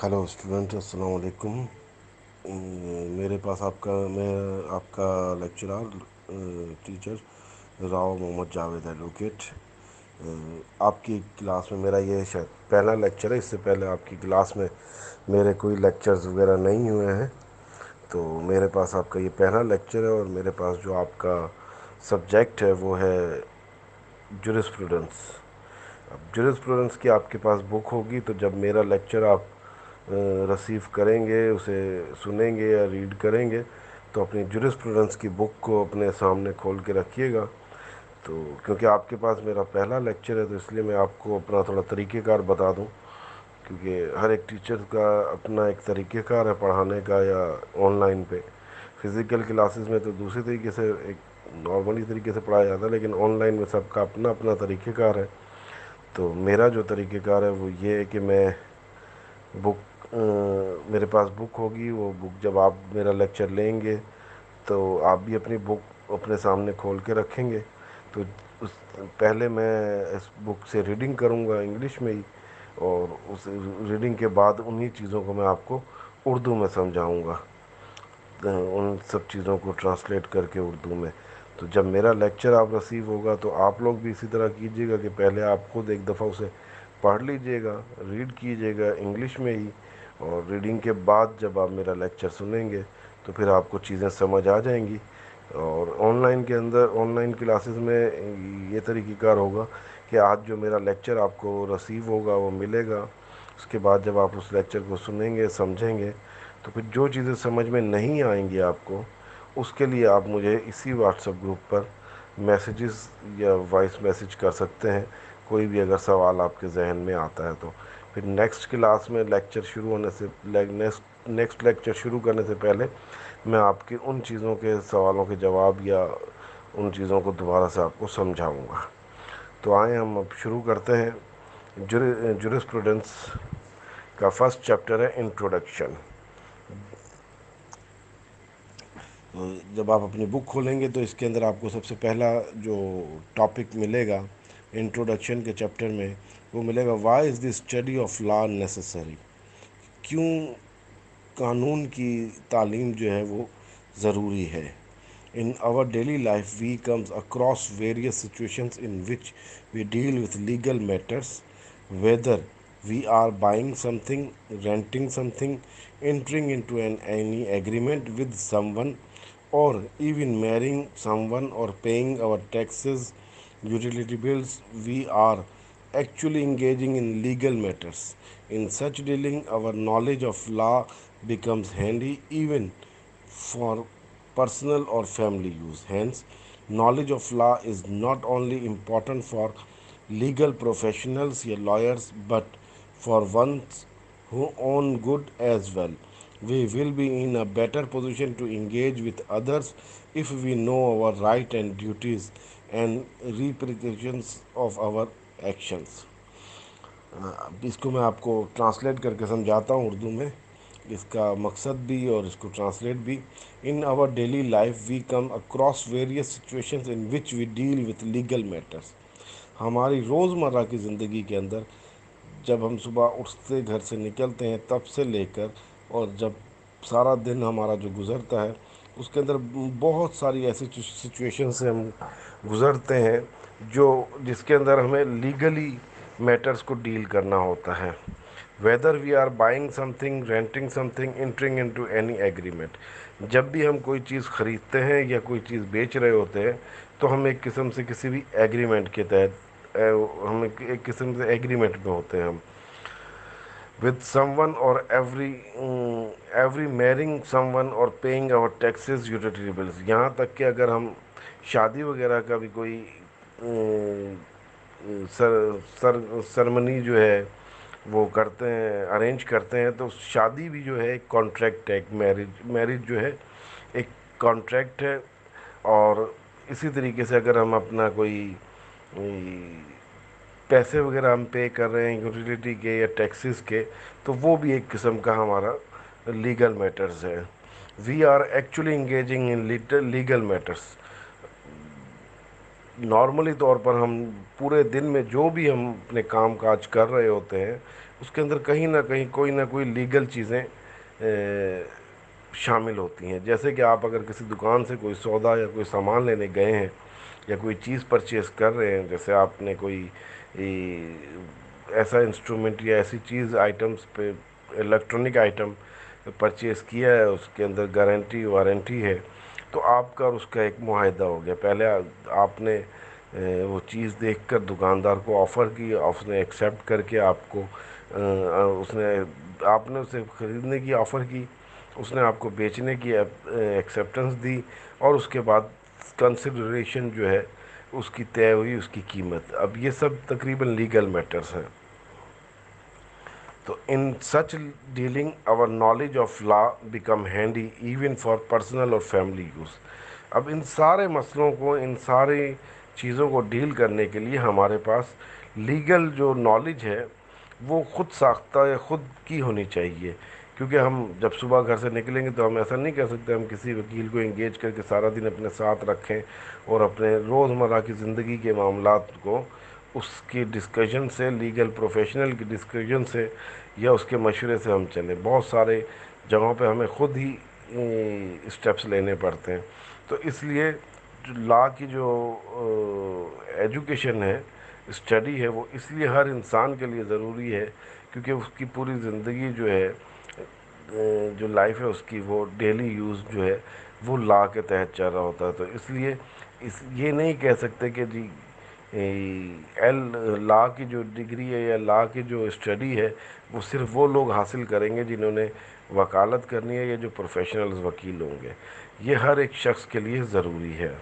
Hello student, अस्सलाम वालेकुम। मेरे पास मैं आपका lecturer teacher Rao Mohammad Javed advocate. आपकी क्लास में मेरा ये शायद पहला लेक्चर है। इससे पहले आपकी क्लास में मेरे कोई लेक्चर्स वगैरह नहीं हुए हैं, तो मेरे पास आपका ये पहला लेक्चर है। और मेरे पास जो आपका सब्जेक्ट है वो है जुरिस्प्रूडेंस। अब जुरिस्प्रूडेंस की आपके पास बुक होगी, तो जब मेरा लेक्चर आप रिसीव करेंगे, उसे सुनेंगे या रीड करेंगे, तो अपनी जुरिस्प्रूडेंस की बुक को अपने सामने खोल के रखिएगा। तो क्योंकि आपके पास मेरा पहला लेक्चर है, तो इसलिए मैं आपको अपना थोड़ा तरीक़ेकार बता दूं, क्योंकि हर एक टीचर का अपना एक तरीक़ेकार है पढ़ाने का। या ऑनलाइन पे फ़िज़िकल क्लासेस में तो दूसरे तरीके से, एक नॉर्मली तरीके से पढ़ाया जाता है, लेकिन ऑनलाइन में सबका अपना अपना तरीक़ेकार है। तो मेरा जो तरीक़ेकार है वो ये है कि मैं बुक मेरे पास बुक होगी। वो बुक जब आप मेरा लेक्चर लेंगे, तो आप भी अपनी बुक अपने सामने खोल के रखेंगे। तो उस पहले मैं इस बुक से रीडिंग करूँगा इंग्लिश में ही, और उस रीडिंग के बाद उन्हीं चीज़ों को मैं आपको उर्दू में समझाऊँगा, उन सब चीज़ों को ट्रांसलेट करके उर्दू में। तो जब मेरा लेक्चर आप रिसीव होगा, तो आप लोग भी इसी तरह कीजिएगा कि पहले आप खुद एक दफ़ा उसे पढ़ लीजिएगा, रीड कीजिएगा इंग्लिश में ही, और रीडिंग के बाद जब आप मेरा लेक्चर सुनेंगे, तो फिर आपको चीज़ें समझ आ जाएंगी। और ऑनलाइन के अंदर, ऑनलाइन क्लासेस में ये तरीक़ेकार होगा कि आज जो मेरा लेक्चर आपको रिसीव होगा वो मिलेगा, उसके बाद जब आप उस लेक्चर को सुनेंगे, समझेंगे, तो फिर जो चीज़ें समझ में नहीं आएंगी आपको, उसके लिए आप मुझे इसी व्हाट्सएप ग्रुप पर मैसेजेस या वॉइस मैसेज कर सकते हैं, कोई भी अगर सवाल आपके जहन में आता है तो। फिर नेक्स्ट क्लास में लेक्चर शुरू होने से नेक्स्ट लेक्चर शुरू करने से पहले मैं आपकी उन चीज़ों के सवालों के जवाब या उन चीज़ों को दोबारा से आपको समझाऊंगा। तो आए हम अब शुरू करते हैं। जुरिस्प्रूडेंस का फर्स्ट चैप्टर है इंट्रोडक्शन। तो जब आप अपनी बुक खोलेंगे, तो इसके अंदर आपको सबसे पहला जो टॉपिक मिलेगा इंट्रोडक्शन के चैप्टर में, वो मिलेगा why is the study of law necessary. क्यों कानून की तालीम जो है वो ज़रूरी है। In our daily life we comes across various situations in which we deal with legal matters, whether we are buying something, renting something, entering into any agreement with someone, or even marrying someone, or paying our taxes, utility bills. We are actually engaging in legal matters. In such dealing, our knowledge of law becomes handy even for personal or family use. Hence, knowledge of law is not only important for legal professionals or lawyers, but for ones who own good as well. We will be in a better position to engage with others if we know our right and duties and repercussions of our actions. अब इसको मैं आपको translate करके समझाता हूँ उर्दू में, इसका मकसद भी और इसको ट्रांसलेट भी। In our daily life we come across various situations in which we deal with legal matters. हमारी रोज़मर्रा की ज़िंदगी के अंदर, जब हम सुबह उठते घर से निकलते हैं तब से लेकर, और जब सारा दिन हमारा जो गुज़रता है, उसके अंदर बहुत सारी ऐसी सिचुएशन से हम गुज़रते हैं जो जिसके अंदर हमें लीगली मैटर्स को डील करना होता है। Whether we are buying something, renting something, entering into any agreement. जब भी हम कोई चीज़ ख़रीदते हैं या कोई चीज़ बेच रहे होते हैं, तो हम एक किस्म से किसी भी एग्रीमेंट के तहत, हम एक किस्म से एग्रीमेंट में होते हैं हम with someone, or every marrying someone, or paying our taxes, utility bills। यहाँ तक कि अगर हम शादी वगैरह का भी कोई सरमनी जो है वो करते हैं, अरेंज करते हैं, तो शादी भी जो है एक कॉन्ट्रैक्ट है, एक मैरिज जो है एक कॉन्ट्रैक्ट है। और इसी तरीके से अगर हम अपना कोई पैसे वगैरह हम पे कर रहे हैं यूटिलिटी के या टैक्सेस के, तो वो भी एक किस्म का हमारा लीगल मैटर्स है। We are actually engaging in legal matters. Normally طور پر ہم پورے دن میں جو بھی ہم اپنے کام کاج کر رہے ہوتے ہیں اس کے اندر کہیں نہ کہیں کوئی نہ کوئی لیگل چیزیں شامل ہوتی ہیں. جیسے کہ آپ اگر کسی دکان سے کوئی سودا یا کوئی سامان لینے گئے ہیں یا کوئی چیز پرچیز کر رہے ہیں، جیسے آپ نے کوئی ایسا انسٹرومنٹ یا ایسی چیز آئٹمس پہ الیکٹرانک آئٹم پرچیز کیا ہے، اس کے اندر گارنٹی وارنٹی ہے، تو آپ کا اور اس کا ایک معاہدہ ہو گیا. پہلے آپ نے وہ چیز دیکھ کر دکاندار کو آفر کی، اس نے ایکسیپٹ کر کے آپ کو اس نے آپ نے اسے خریدنے کی آفر کی، اس نے آپ کو بیچنے کی ایکسیپٹنس دی، اور اس کے بعد کنسیڈریشن جو ہے اس کی طے ہوئی، اس کی قیمت. اب یہ سب تقریباً لیگل میٹرز ہیں. تو ان سچ dealing our knowledge of law become handy even for personal اور فیملی یوز. اب ان سارے مسئلوں کو، ان ساری چیزوں کو ڈیل کرنے کے لیے ہمارے پاس لیگل جو نالج ہے وہ خود ساختہ یا خود کی ہونی چاہیے. کیونکہ ہم جب صبح گھر سے نکلیں گے تو ہم ایسا نہیں کہہ سکتے ہم کسی وکیل کو انگیج کر کے سارا دن اپنے ساتھ رکھیں اور اپنے روزمرہ کی زندگی کے معاملات کو اس کی ڈسکشن سے، لیگل پروفیشنل کی ڈسکشن سے یا اس کے مشورے سے ہم چلیں. بہت سارے جگہوں پہ ہمیں خود ہی اسٹیپس لینے پڑتے ہیں. تو اس لیے جو لا کی جو ایجوکیشن ہے، اسٹڈی ہے، وہ اس لیے ہر انسان کے لیے ضروری ہے کیونکہ اس کی پوری زندگی جو ہے، جو لائف ہے اس کی، وہ ڈیلی یوز جو ہے وہ لا کے تحت چل رہا ہوتا ہے. تو اس لیے یہ نہیں کہہ سکتے کہ جی لا کی جو ڈگری ہے یا لا کی جو اسٹڈی ہے وہ صرف وہ لوگ حاصل کریں گے جنہوں نے وکالت کرنی ہے یا جو پروفیشنلز وکیل ہوں گے. یہ ہر ایک شخص کے لیے ضروری ہے.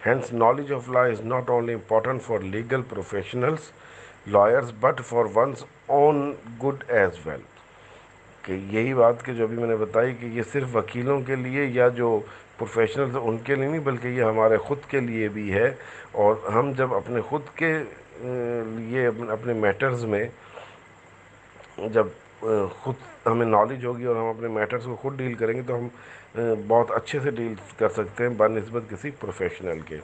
Hence, knowledge of law is not only important for legal professionals, lawyers, but for one's own good as well. کہ یہی بات کہ جو ابھی میں نے بتائی کہ یہ صرف وکیلوں کے لیے یا جو پروفیشنلز ان کے لیے نہیں، بلکہ یہ ہمارے خود کے لیے بھی ہے. اور ہم جب اپنے خود کے لیے اپنے میٹرز میں جب خود ہمیں نالج ہوگی اور ہم اپنے میٹرز کو خود ڈیل کریں گے تو ہم بہت اچھے سے ڈیل کر سکتے ہیں بنسبت کسی پروفیشنل کے.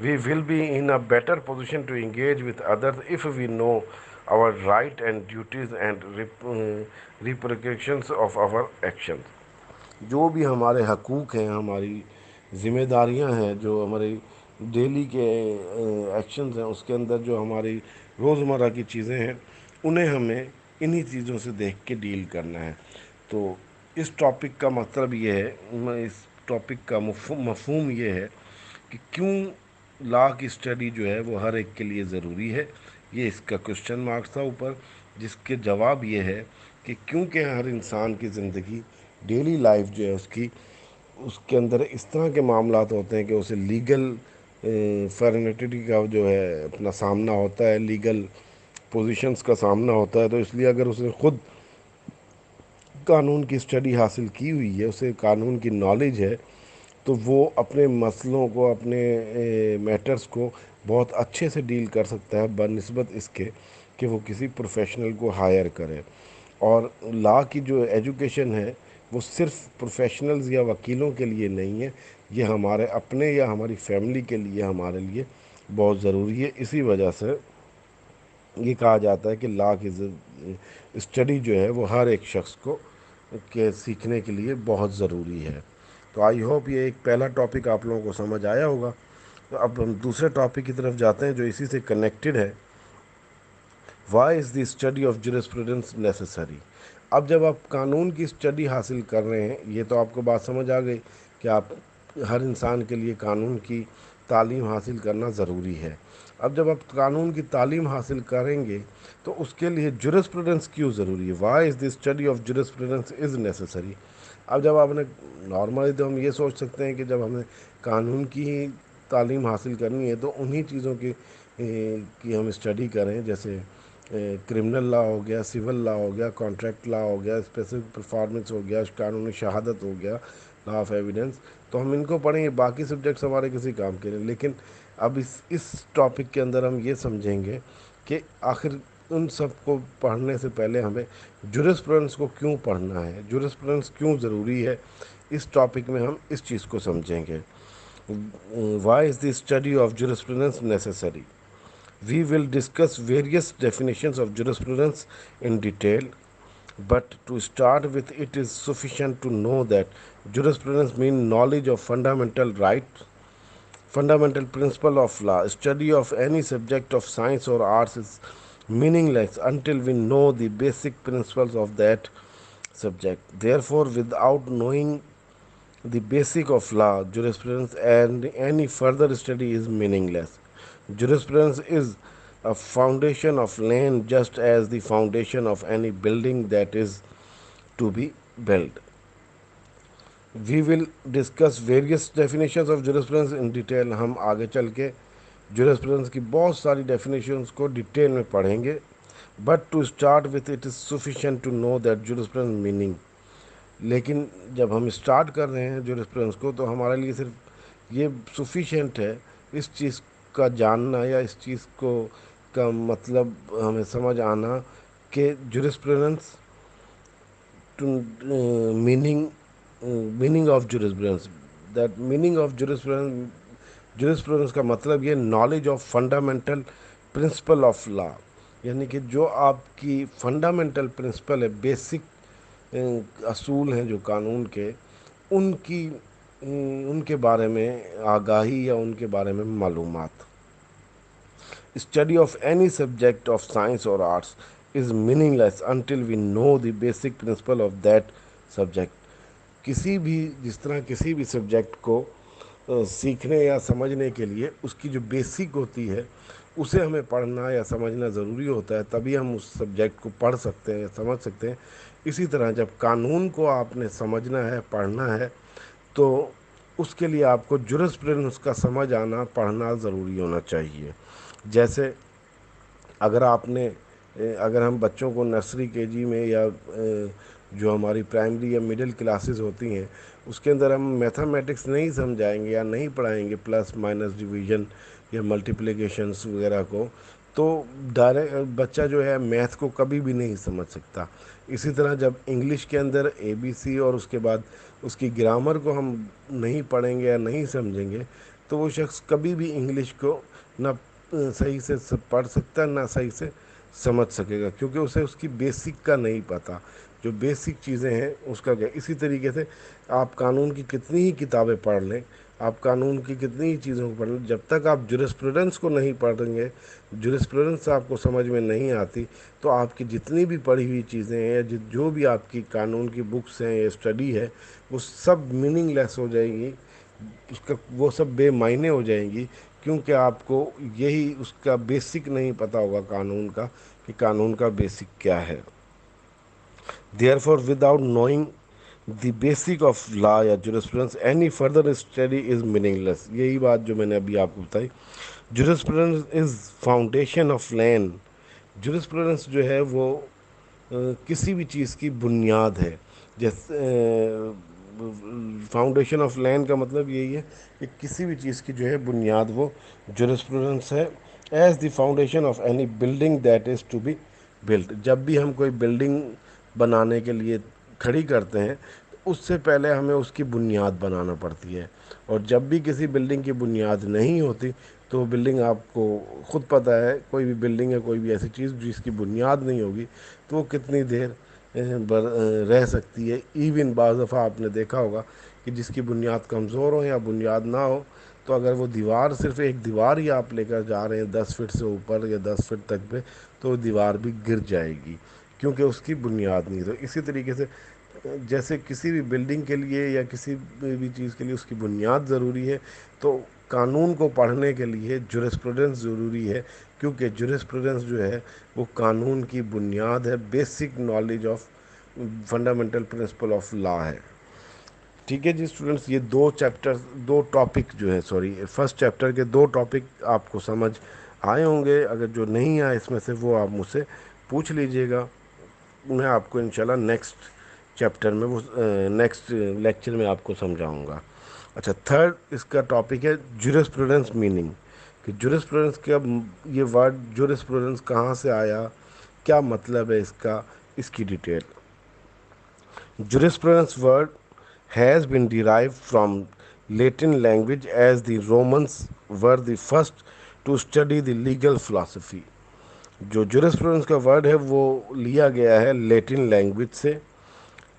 We will be in a better position to engage with others if we know our right and duties and repercussions of our actions. جو بھی ہمارے حقوق ہیں، ہماری ذمہ داریاں ہیں، جو ہماری ڈیلی کے ایکشنز ہیں، اس کے اندر جو ہماری روزمرہ کی چیزیں ہیں انہیں ہمیں انہی چیزوں سے دیکھ کے ڈیل کرنا ہے. تو اس ٹاپک کا مطلب یہ ہے، اس ٹاپک کا مفہوم یہ ہے کہ کیوں لا کی اسٹڈی جو ہے وہ ہر ایک کے لیے ضروری ہے. یہ اس کا کوشچن مارکس تھا اوپر، جس کے جواب یہ ہے کہ کیونکہ ہر انسان کی زندگی، ڈیلی لائف جو ہے اس کے اندر اس طرح کے معاملات ہوتے ہیں کہ اسے لیگل فارمیٹی کا جو ہے اپنا سامنا ہوتا ہے، لیگل پوزیشنز کا سامنا ہوتا ہے. تو اس لیے اگر اس نے خود قانون کی اسٹڈی حاصل کی ہوئی ہے، اسے قانون کی نالج ہے، تو وہ اپنے مسئلوں کو، اپنے میٹرز کو بہت اچھے سے ڈیل کر سکتا ہے بنسبت اس کے کہ وہ کسی پروفیشنل کو ہائر کرے. اور لا کی جو ایجوکیشن ہے وہ صرف پروفیشنلز یا وکیلوں کے لیے نہیں ہے، یہ ہمارے اپنے یا ہماری فیملی کے لیے، ہمارے لیے بہت ضروری ہے. اسی وجہ سے یہ کہا جاتا ہے کہ لا کی اسٹڈی جو ہے وہ ہر ایک شخص کو کے سیکھنے کے لیے بہت ضروری ہے. تو آئی ہوپ یہ ایک پہلا ٹاپک آپ لوگوں کو سمجھ آیا ہوگا. تو اب ہم دوسرے ٹاپک کی طرف جاتے ہیں جو اسی سے کنیکٹڈ ہے. Why is the study of jurisprudence necessary. اب جب آپ قانون کی اسٹڈی حاصل کر رہے ہیں، یہ تو آپ کو بات سمجھ آ گئی کہ آپ ہر انسان کے لیے قانون کی تعلیم حاصل کرنا ضروری ہے. اب جب آپ قانون کی تعلیم حاصل کریں گے تو اس کے لیے جورسپروڈنس کیوں ضروری ہے؟ Why is the study of jurisprudence is necessary. اب جب آپ نے نارملی تو ہم یہ سوچ سکتے ہیں کہ جب ہمیں قانون کی تعلیم حاصل کرنی ہے تو انہی چیزوں کی ہم اسٹڈی کریں، جیسے کرمنل لا ہو گیا، سول لا ہو گیا، کانٹریکٹ لا ہو گیا، اسپیسیفک پرفارمنس ہو گیا، قانونی شہادت ہو گیا، لا آف ایویڈنس. تو ہم ان کو پڑھیں گے، باقی سبجیکٹس ہمارے کسی کام کے نہیں. لیکن اب اس ٹاپک کے اندر ہم یہ سمجھیں گے کہ آخر ان سب کو پڑھنے سے پہلے ہمیں جورسپروڈنس کو کیوں پڑھنا ہے، جورسپروڈنس کیوں ضروری ہے. اس ٹاپک میں ہم اس چیز کو سمجھیں گے. Why is the study of jurisprudence necessary? We will discuss various definitions of jurisprudence in detail, but to start with, it is sufficient to know that jurisprudence means knowledge of fundamental rights, fundamental principle of law. Study of any subject of science or arts is meaningless until we know the basic principles of that subject. Therefore, without knowing the basic of law, jurisprudence, and any further study is meaningless. Jurisprudence is a foundation of land just as the foundation of any building that is to be built. We will discuss various definitions of jurisprudence in detail. हम आगे चल के jurisprudence की बहुत सारी definitions को detail में पढ़ेंगे. But to start with, it is sufficient to know that jurisprudence meaning. लेकिन जब हम स्टार्ट कर रहे हैं जुरिस्प्रूडेंस को, तो हमारे लिए सिर्फ ये सफिशेंट है इस चीज़ का जानना या इस चीज़ को का मतलब हमें समझ आना कि jurisprudence to meaning of jurisprudence, that meaning of jurisprudence का मतलब ये knowledge of fundamental principle of law, यानी कि जो आपकी फंडामेंटल प्रिंसिपल है, बेसिक असूल हैं जो कानून के, उनकी उनके बारे में आगाही या उनके बारे में मालूमात. Study of any subject of science और arts is meaningless until we know the basic principle of that subject. किसी भी जिस तरह किसी भी सब्जेक्ट को सीखने या समझने के लिए उसकी जो बेसिक होती है उसे हमें पढ़ना या समझना ज़रूरी होता है, तभी हम उस सब्जेक्ट को पढ़ सकते हैं या समझ सकते हैं. इसी तरह जब कानून को आपने समझना है, पढ़ना है, तो उसके लिए आपको जुरिस्प्रूडेंस का समझ आना, पढ़ना ज़रूरी होना चाहिए. जैसे अगर हम बच्चों को नर्सरी केजी में या जो हमारी प्राइमरी या मिडिल क्लासेस होती हैं उसके अंदर हम मैथमेटिक्स नहीं समझाएंगे या नहीं पढ़ाएंगे, प्लस माइनस डिवीज़न या मल्टीप्लिकेशंस वगैरह को, तो डायरेक्ट बच्चा जो है मैथ को कभी भी नहीं समझ सकता. इसी तरह जब इंग्लिश के अंदर ABC और उसके बाद उसकी ग्रामर को हम नहीं पढ़ेंगे या नहीं समझेंगे, तो वो शख्स कभी भी इंग्लिश को ना सही से पढ़ सकता, ना सही से समझ सकेगा, क्योंकि उसे उसकी बेसिक का नहीं पता, जो बेसिक चीज़ें हैं उसका क्या. इसी तरीके से आप कानून की कितनी ही किताबें पढ़ लें, आप कानून की कितनी ही चीज़ों को पढ़ लें, जब तक आप जुरिस्प्रूडेंस को नहीं पढ़ेंगे, जुरिस्प्रूडेंस आपको समझ में नहीं आती, तो आपकी जितनी भी पढ़ी हुई चीज़ें हैं या जो भी आपकी कानून की बुक्स हैं या स्टडी है, वो सब मीनिंगलेस हो जाएंगी, उसका वो सब बेमायने हो जाएंगी, क्योंकि आपको यही उसका बेसिक नहीं पता होगा कानून का, कि कानून का बेसिक क्या है. Therefore, without knowing the basic of law या jurisprudence, any further study is meaningless. यही बात जो मैंने अभी आपको बताई. Jurisprudence is foundation of land. Jurisprudence जो है वो किसी भी चीज़ की बुनियाद है. जैसे फाउंडेशन ऑफ लैंड का मतलब यही है कि किसी भी चीज़ की जो है बुनियाद वो जुरिस्प्रूडेंस है. As the foundation of any building that is to be built. जब भी हम कोई बिल्डिंग बनाने के लिए खड़ी करते हैं, तो उससे पहले हमें उसकी बुनियाद बनाना पड़ती है, और जब भी किसी बिल्डिंग की बुनियाद नहीं होती, तो बिल्डिंग, आपको ख़ुद पता है, कोई भी बिल्डिंग है, कोई भी ऐसी चीज़ जिसकी बुनियाद नहीं होगी, तो वो कितनी देर रह सकती है. इवन बाज़ दफ़ा आपने देखा होगा कि जिसकी बुनियाद कमज़ोर हो या बुनियाद ना हो, तो अगर वो दीवार, सिर्फ एक दीवार ही आप लेकर जा रहे हैं 10 फीट से ऊपर या 10 फीट तक पे, तो दीवार भी गिर जाएगी, क्योंकि उसकी बुनियाद नहीं. तो इसी तरीके से जैसे किसी भी बिल्डिंग के लिए या किसी भी चीज़ के लिए उसकी बुनियाद ज़रूरी है, तो कानून को पढ़ने के लिए जुरिस्प्रूडेंस ज़रूरी है, क्योंकि जुरिस्प्रूडेंस जो है वो कानून की बुनियाद है, basic knowledge of fundamental principle of law है. ठीक है जी स्टूडेंट्स, ये दो टॉपिक जो है, फर्स्ट चैप्टर के 2 टॉपिक आपको समझ आए होंगे. अगर जो नहीं आए इसमें से, वो आप मुझसे पूछ लीजिएगा, मैं आपको इंशाल्लाह नेक्स्ट चैप्टर में, वो नेक्स्ट लेक्चर में आपको समझाऊंगा. अच्छा, थर्ड इसका टॉपिक है जुरिस्प्रूडेंस मीनिंग, कि जुरिस्प्रूडेंस का ये वर्ड जुरिस्प्रूडेंस कहाँ से आया, क्या मतलब है इसका, इसकी detail. Jurisprudence word has been derived from Latin language as the Romans were the first to study the legal philosophy. जो जुरिस्प्रूडेंस का वर्ड है वो लिया गया है लेटिन लैंग्वेज से,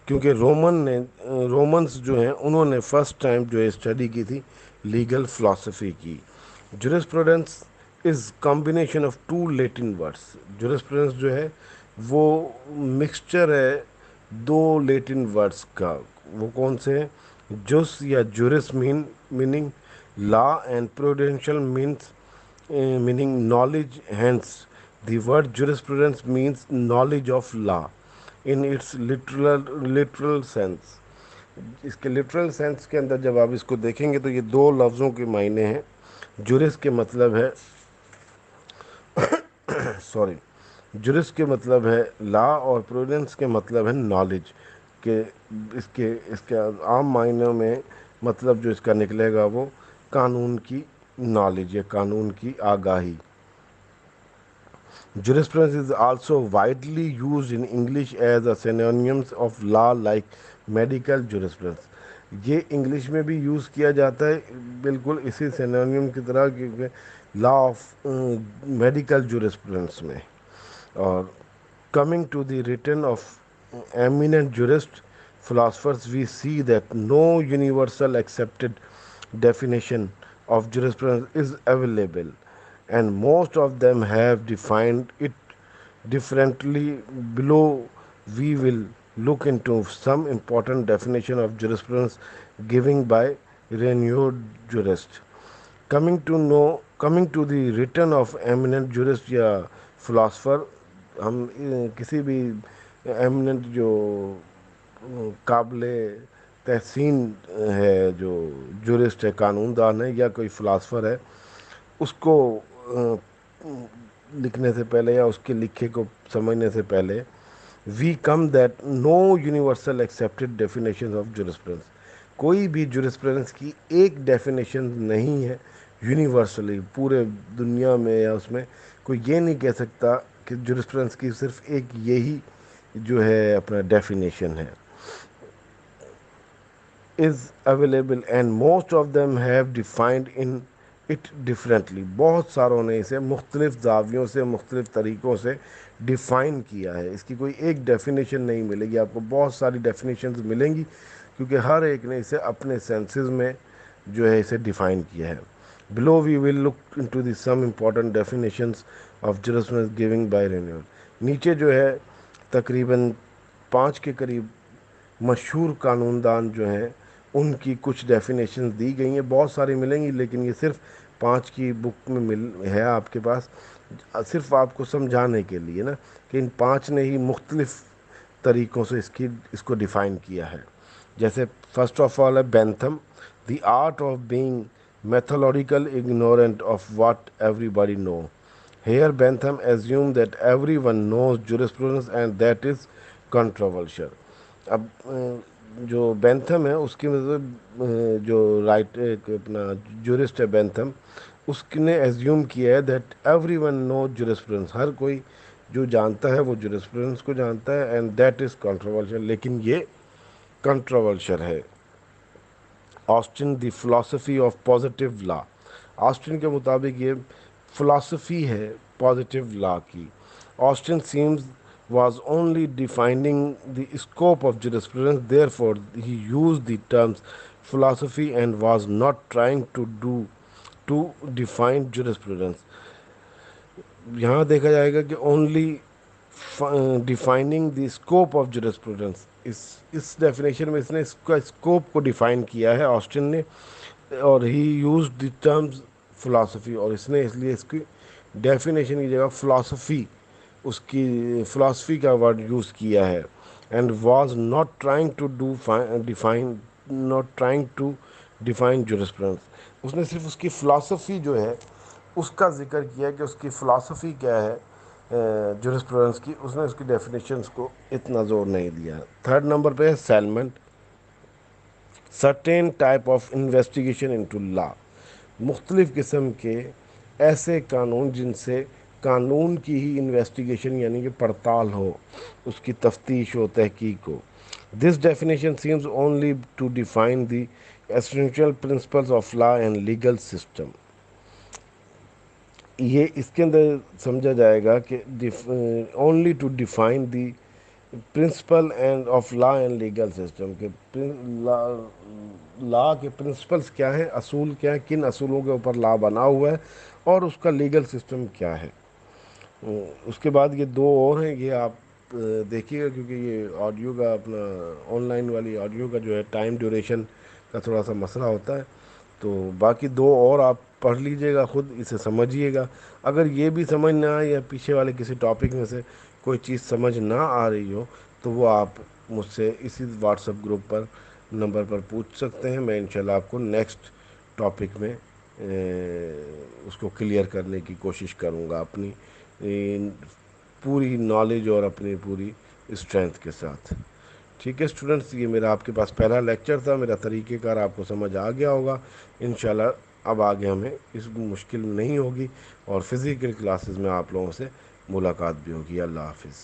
क्योंकि रोमन्स जो हैं उन्होंने फर्स्ट टाइम जो है स्टडी की थी लीगल फिलॉसफी की. Jurisprudence is combination of two Latin words. Jurisprudence जो है वो मिक्सचर है दो लेटिन वर्ड्स का. वो कौन से हैं? जुस या जुरिस meaning law and prudential means meaning knowledge. Hence the word jurisprudence means knowledge of law in its literal sense. इसके लिटरल सेंस के अंदर जब आप इसको देखेंगे तो ये दो लफ्ज़ों के मायने हैं. जुरिस के मतलब है सॉरी जुरिस के मतलब है लॉ और प्रूडेंस के मतलब है नॉलेज के. इसके आम मायनों में मतलब जो इसका निकलेगा वो कानून की नॉलेज या कानून की आगाही. Jurisprudence is also widely used in English as a synonym of law like medical jurisprudence. ये इंग्लिश में भी यूज़ किया जाता है बिल्कुल इसी सिनोनिम की तरह, क्योंकि लॉ ऑफ मेडिकल जुरिस्प्रूडेंस में. और coming to the written of eminent jurist philosophers, we see that no universal accepted definition of jurisprudence is available, and most of them have defined it differently. Below, we will look into some important definition of jurisprudence given by renowned jurists. Coming to the written of eminent jurist या philosopher, हम किसी भी eminent जो काबिल तहसीन है जो jurist है, कानूनदान है या कोई फ़िलासफ़र है, उसको लिखने से पहले या उसके लिखे को समझने से पहले we come that no universal accepted definition of jurisprudence. कोई भी जुरिस्प्रूडेंस की एक डेफिनेशन नहीं है यूनिवर्सली पूरे दुनिया में, या उसमें कोई ये नहीं कह सकता कि जुरिस्प्रूडेंस की सिर्फ एक यही जो है अपना डेफिनेशन है. Is available and most of them have defined in it differently. बहुत सारों ने इसे मुख्तलिफ जावियों से मुख्तलिफ तरीक़ों से डिफ़ाइन किया है. इसकी कोई एक डेफिनेशन नहीं मिलेगी आपको, बहुत सारी डेफिनेशंस मिलेंगी क्योंकि हर एक ने इसे अपने सेंसेस में जो है इसे डिफ़ाइन किया है. Below we will look into the some important definitions of jurisprudence giving by renewal. नीचे जो है तकरीबन 5 के करीब मशहूर कानूनदान जो हैं उनकी कुछ डेफिनेशन दी गई हैं. बहुत सारी मिलेंगी लेकिन ये सिर्फ 5 की बुक में है आपके पास, सिर्फ आपको समझाने के लिए ना कि इन 5 ने ही मुख्तलिफ तरीक़ों से इसको डिफ़ाइन किया है. जैसे फर्स्ट ऑफ ऑल है Bentham, the art of being methodological ignorant of what everybody know. Here Bentham assumed that everyone knows jurisprudence and that is controversial. अब जो बेंथम है उसकी मतलब जो अपना जूरिस्ट है बेंथम, उसने एज्यूम किया है दैट एवरीवन नो जुरिस्प्रूडेंस. हर कोई जो जानता है वो जुरिस्प्रूडेंस को जानता है एंड दैट इज़ कंट्रोवर्शियल. लेकिन ये कंट्रोवर्शियल है. Austin the philosophy of positive law. Austin के मुताबिक ये फिलॉसफी है पॉजिटिव लॉ की. Austin seems was only defining the scope of jurisprudence, therefore he used the terms philosophy and was not trying to define jurisprudence. यहाँ देखा जाएगा कि only defining the scope of jurisprudence, इस definition में इसने इसका scope को डिफाइन किया है ऑस्टिन ने, और ही यूज द टर्म्स फिलॉसफी, और इसने इसलिए इसकी डेफिनेशन की जगह फिलॉसफी उसकी फ़िलासफ़ी का वर्ड यूज़ किया है. And was not trying to define jurisprudence. उसने सिर्फ उसकी फ़िलासफ़ी जो है उसका ज़िक्र किया कि उसकी फ़िलासफ़ी क्या है जुरिस्प्रूडेंस की. उसने उसकी डेफिनेशंस को इतना ज़ोर नहीं दिया. थर्ड नंबर पे है Salmond, certain type of investigation into law. मुख्तलिफ़ किस्म के ऐसे कानून जिनसे कानून की ही इन्वेस्टिगेशन यानी कि पड़ताल हो, उसकी तफ्तीश हो, तहकीक हो. This definition seems only to define the essential principles of law and legal system. یہ اس کے اندر سمجھا جائے گا کہ only to define the principle and of law and legal system, کہ لا کے پرنسپلس کیا ہیں، اصول کیا ہیں، کن اصولوں کے اوپر لا بنا ہوا ہے، اور اس کا لیگل سسٹم کیا ہے۔ اس کے بعد یہ دو اور ہیں، یہ آپ دیکھیے گا، کیونکہ یہ آڈیو کا اپنا آن لائن والی آڈیو کا جو ہے ٹائم ڈیوریشن کا تھوڑا سا مسئلہ ہوتا ہے، تو باقی دو اور آپ پڑھ لیجئے گا، خود اسے سمجھیے گا۔ اگر یہ بھی سمجھ نہ آئے یا پیچھے والے کسی ٹاپک میں سے کوئی چیز سمجھ نہ آ رہی ہو، تو وہ آپ مجھ سے اسی واٹس ایپ گروپ پر نمبر پر پوچھ سکتے ہیں۔ میں انشاءاللہ آپ کو نیکسٹ ٹاپک میں اس کو کلیئر کرنے کی کوشش کروں گا، اپنی پوری نالج اور اپنی پوری اسٹرینتھ کے ساتھ۔ ٹھیک ہے اسٹوڈنٹس، یہ میرا آپ کے پاس پہلا لیکچر تھا، میرا طریقہ کار آپ کو سمجھ آ گیا ہوگا انشاءاللہ۔ اب آگے ہمیں اس مشکل نہیں ہوگی، اور فزیکل کلاسز میں آپ لوگوں سے ملاقات بھی ہوگی۔ اللہ حافظ۔